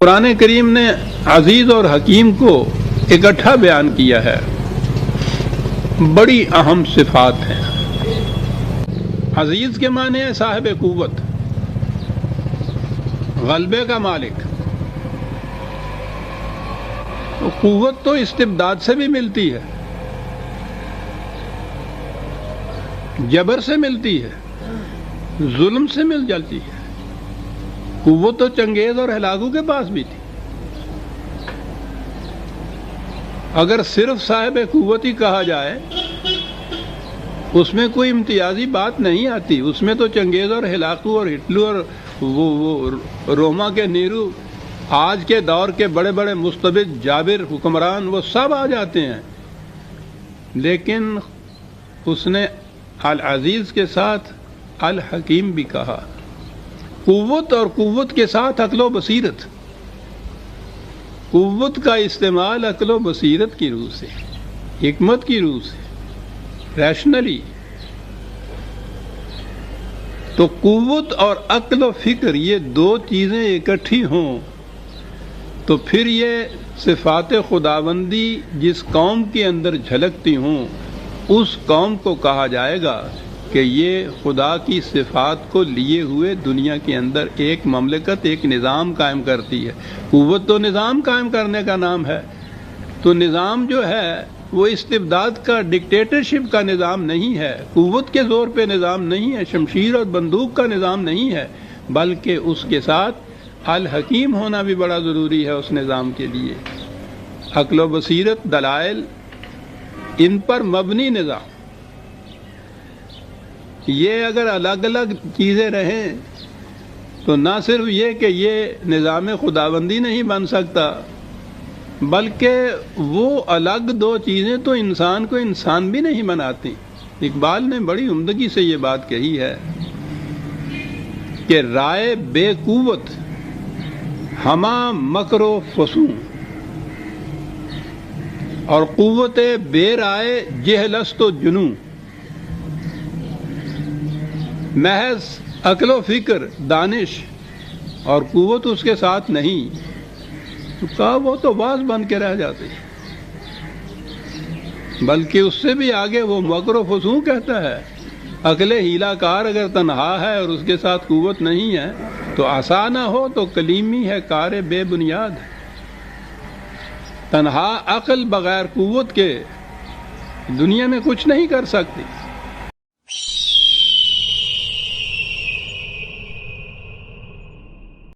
قرآن کریم نے عزیز اور حکیم کو اکٹھا بیان کیا ہے۔ بڑی اہم صفات ہیں۔ عزیز کے معنی ہے صاحب قوت، غلبے کا مالک۔ قوت تو استبداد سے بھی ملتی ہے، جبر سے ملتی ہے، ظلم سے مل جاتی ہے۔ قوت تو چنگیز اور ہلاکو کے پاس بھی تھی۔ اگر صرف صاحب قوت ہی کہا جائے اس میں کوئی امتیازی بات نہیں آتی۔ اس میں تو چنگیز اور ہلاکو اور ہٹلر اور وہ روما کے نیرو، آج کے دور کے بڑے بڑے مستبد جابر حکمران، وہ سب آ جاتے ہیں۔ لیکن اس نے العزیز کے ساتھ الحکیم بھی کہا۔ قوت اور قوت کے ساتھ عقل و بصیرت۔ قوت کا استعمال عقل و بصیرت کی روح سے، حکمت کی روح سے، ریشنلی۔ تو قوت اور عقل و فکر یہ دو چیزیں اکٹھی ہوں تو پھر یہ صفات خداوندی جس قوم کے اندر جھلکتی ہوں اس قوم کو کہا جائے گا کہ یہ خدا کی صفات کو لیے ہوئے دنیا کے اندر ایک مملکت، ایک نظام قائم کرتی ہے۔ قوت تو نظام قائم کرنے کا نام ہے، تو نظام جو ہے وہ استبداد کا، ڈکٹیٹرشپ کا نظام نہیں ہے، قوت کے زور پہ نظام نہیں ہے، شمشیر اور بندوق کا نظام نہیں ہے، بلکہ اس کے ساتھ الحکیم ہونا بھی بڑا ضروری ہے اس نظام کے لیے۔ عقل و بصیرت، دلائل، ان پر مبنی نظام۔ یہ اگر الگ الگ چیزیں رہیں تو نہ صرف یہ کہ یہ نظام خداوندی نہیں بن سکتا، بلکہ وہ الگ دو چیزیں تو انسان کو انسان بھی نہیں بناتی۔ اقبال نے بڑی عمدگی سے یہ بات کہی ہے کہ رائے بے قوت ہما مکر و فسوں، اور قوت بے رائے جہلست و جنوں۔ محض عقل و فکر، دانش اور قوت اس کے ساتھ نہیں تو کہا وہ تو باز بن کے رہ جاتے، بلکہ اس سے بھی آگے وہ مکر و فسوں کہتا ہے۔ عقل ہیلا کار اگر تنہا ہے اور اس کے ساتھ قوت نہیں ہے تو عصا نہ ہو تو کلیمی ہے کار بے بنیاد۔ تنہا عقل بغیر قوت کے دنیا میں کچھ نہیں کر سکتی۔